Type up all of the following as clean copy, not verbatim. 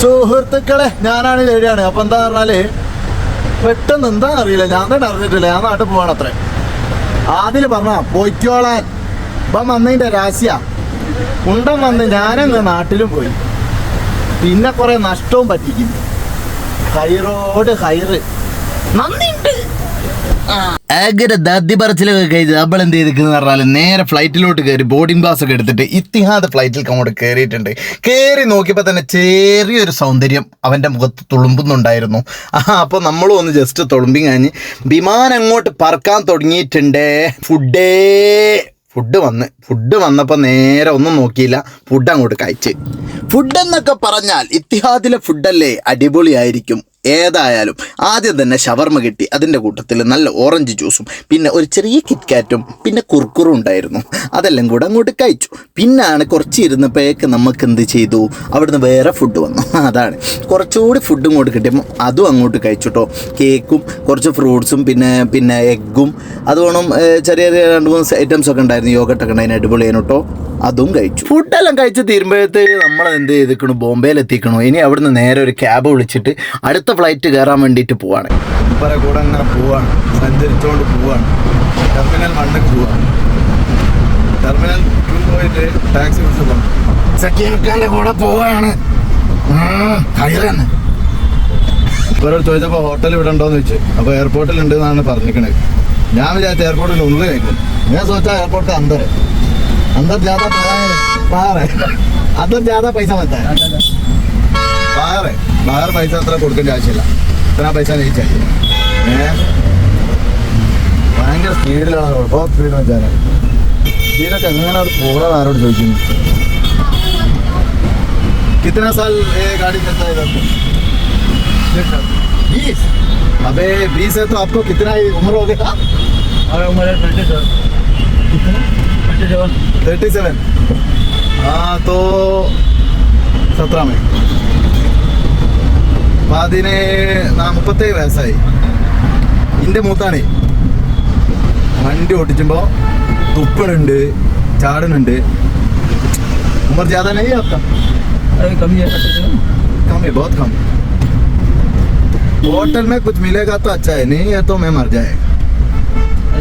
സുഹൃത്തുക്കളെ, ഞാനാണ് ശരിയാണ്. അപ്പൊ എന്താ പറഞ്ഞാല് പെട്ടെന്ന് എന്താ അറിയില്ല, ഞാൻ തന്നെ അറിഞ്ഞിട്ടില്ല. ഞാൻ നാട്ടിൽ പോവാണ് അത്രേ. ആദ്യം പറഞ്ഞ പൊയ്ക്കോളാൻ ഇപ്പം വന്നതിന്റെ രാശിയ ഉണ്ടം വന്ന് ഞാനങ്ങ് നാട്ടിലും പോയി. പിന്നെ കുറെ നഷ്ടവും പറ്റിക്കുന്നു. ഹൈറോഡ് ഹൈറ് നന്ദിയുണ്ട്. അങ്ങനെ ദാദ്യ പറച്ചിലൊക്കെ കഴിഞ്ഞ് നമ്മൾ എന്ത് ചെയ്തിരിക്കുന്നത് പറഞ്ഞാൽ നേരെ ഫ്ലൈറ്റിലോട്ട് കയറി ബോർഡിംഗ് പാസ് ഒക്കെ എടുത്തിട്ട് ഇത്തിഹാദ് ഫ്ലൈറ്റിൽ അങ്ങോട്ട് കയറിയിട്ടുണ്ട്. കയറി നോക്കിയപ്പോൾ തന്നെ ചെറിയൊരു സൗന്ദര്യം അവൻ്റെ മുഖത്ത് തുളുമ്പുന്നുണ്ടായിരുന്നു. അപ്പോൾ നമ്മളും ഒന്ന് ജസ്റ്റ് തുളുമ്പി കഴിഞ്ഞ് വിമാനം അങ്ങോട്ട് പറക്കാൻ തുടങ്ങിയിട്ടുണ്ട്. ഫുഡ് വന്നപ്പോൾ നേരെ ഒന്നും നോക്കിയില്ല, ഫുഡ് അങ്ങോട്ട് കഴിച്ച്. ഫുഡെന്നൊക്കെ പറഞ്ഞാൽ ഇത്തിഹാദിലെ ഫുഡല്ലേ അടിപൊളിയായിരിക്കും. ഏതായാലും ആദ്യം തന്നെ ഷവർമ കിട്ടി. അതിൻ്റെ കൂട്ടത്തിൽ നല്ല ഓറഞ്ച് ജ്യൂസും പിന്നെ ഒരു ചെറിയ കിറ്റ്കാറ്റും പിന്നെ കുർക്കുറും ഉണ്ടായിരുന്നു. അതെല്ലാം കൂടെ അങ്ങോട്ട് കഴിച്ചു. പിന്നാണ് കുറച്ച് ഇരുന്നപ്പോഴേക്ക് നമുക്ക് എന്ത് ചെയ്തു, അവിടുന്ന് വേറെ ഫുഡ് വന്നു. അതാണ് കുറച്ചുകൂടി ഫുഡ് ഇങ്ങോട്ട് കിട്ടിയപ്പോൾ അതും അങ്ങോട്ട് കഴിച്ചിട്ടോ. കേക്കും കുറച്ച് ഫ്രൂട്ട്സും പിന്നെ എഗ്ഗും അതുകൊണ്ട് ചെറിയ 2-3 ഐറ്റംസ് ഒക്കെ ഉണ്ടായിരുന്നു. യോഗട്ടൊക്കെ ഉണ്ടായിരുന്നു, അടിപൊളിയാണ് കേട്ടോ. അതും കഴിച്ചു. ഫുഡെല്ലാം കഴിച്ച് തീരുമ്പോഴത്തേക്ക് നമ്മൾ എന്ത് ചെയ്തിരിക്കണു, ബോംബെയിൽ എത്തിക്കണു. ഇനി അവിടുന്ന് നേരെ ഒരു ക്യാബ് വിളിച്ചിട്ട് അടുത്ത ഫ്ലൈറ്റ് കയറാൻ വേണ്ടിയിട്ട് പോവാണ്. കൂടെ അങ്ങനെ പോവാണ്, സഞ്ചരിച്ചുകൊണ്ട് പോവാണ്. ടെർമിനൽ 1 പോവാണ്. ടെർമിനൽ 2 പോയിട്ട് ടാക്സി വിളിച്ച് പോകണം. സക്കീർഖാന്റെ കൂടെ പോവാണ്. ഇവരോട് ചോദിച്ചപ്പോൾ ഹോട്ടൽ ഇവിടെ ഉണ്ടോയെന്ന് ചോദിച്ചു. അപ്പോൾ എയർപോർട്ടിൽ ഉണ്ട് എന്നാണ് പറഞ്ഞിരിക്കണത്. ഞാൻ വിചാരിച്ച എയർപോർട്ടിൻ്റെ ഉള്ളിൽ കഴിക്കും. ഞാൻ ചോദിച്ചാൽ എയർപോർട്ട് अंदर ज्यादा बाहर है अंदर ज्यादा पैसा बनता है. बाहर पैसा अത്ര കൊടുക്കേണ്ട ആവശ്യമില്ല. ഇത്ര പൈസ नहीं चाहिए. ഭയങ്കര സ്പീഡിലാണ്, बहुत സ്പീഡ് വെച്ചാൽ സ്പീഡൊക്കെ എങ്ങനെ പോകണം ആരോട് ചോദിക്കുന്നു. कितना साल ये गाड़ी चलता है इधर? 20. अबे 20 है तो आपको कितना उम्र हो गया? और उम्र है 37. हाँ तो 17 में 37 വയസ്സായി. എൻ്റെ മൂത്താണ്. വണ്ടി ഓടിച്ചുമ്പോൾ തുപ്പണുണ്ട്, ചാടുന്നുണ്ട്. उम्र ज़्यादा नहीं है आपका? कम है, बहुत कम. होटल में कुछ मिलेगा तो अच्छा है, नहीं है तो मैं मर जाएगा.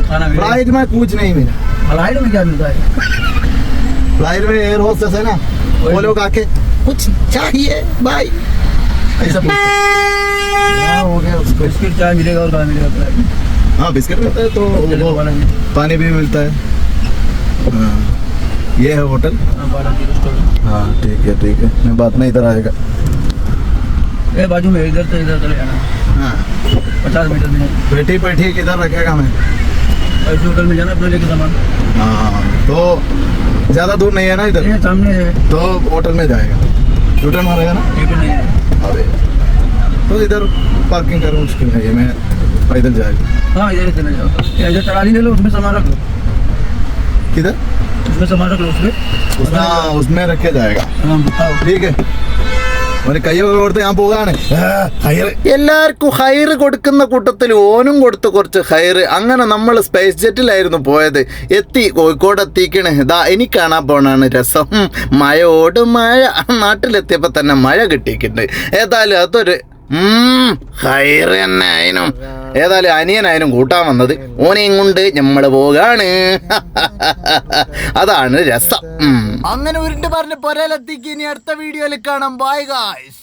खाना फ्लाइट में कुछ नहीं मिला. फ्लाइट में क्या मिलता है? फ्लाइट में एयर होस्टेस है ना, वो लोग आके कुछ चाहिए भाई ऐसा हो गया. उसको बिस्किट चाय मिलेगा और खाना मिलेगा फ्लाइट में. हाँ बिस्किट मिलता है तो पानी भी मिलता है. हाँ ये है होटल. हाँ ठीक है मैं बात नहीं इधर आएगा. ये बाजू में इधर से इधर चले जाना. हाँ 50 मीटर में बैठी किधर रखेगा मैं. ऐसे होटल में जाना अपने लेके सामान. हाँ तो ज़्यादा दूर नहीं है ना इधर, ये सामने है तो होटल में जाएगा. यूटर्न मारेगा ना. यूटर्न नहीं है. अरे तो इधर पार्किंग करना मुश्किल है. ये मैं पैदल जाएगा. हाँ इधर ही चले जाओ. इधर ट्राली ले लो, उसमें सामान रख लो. किधर? उसमें सामान रख लो. उसमें रख के जाएगा. हाँ बताओ. ठीक है. എല്ലാവർക്കും ഹൈറ് കൊടുക്കുന്ന കൂട്ടത്തിൽ ഓനും കൊടുത്ത് കുറച്ച് ഹൈറ്. അങ്ങനെ നമ്മൾ സ്പേസ് ജെറ്റിലായിരുന്നു പോയത്. കോഴിക്കോട് എത്തിക്കണേ. ഇതാ ഇനി കാണാൻ പോണാണ് രസം. മഴയോട് മഴ. നാട്ടിലെത്തിയപ്പോൾ തന്നെ മഴ കിട്ടിയിട്ടുണ്ട്. ഏതായാലും അതൊരു ഹൈറ് തന്നെ ആയിനും. ഏതായാലും അനിയനായാലും കൂട്ടാൻ വന്നത്. ഓനെയും കൊണ്ട് നമ്മൾ പോകാണ്. അതാണ് രസം. അങ്ങനെ ഉരുണ്ട് പറഞ്ഞ് പൊരയിലെത്തിക്ക്. ഇനി അടുത്ത വീഡിയോയിൽ കാണാം. Bye guys.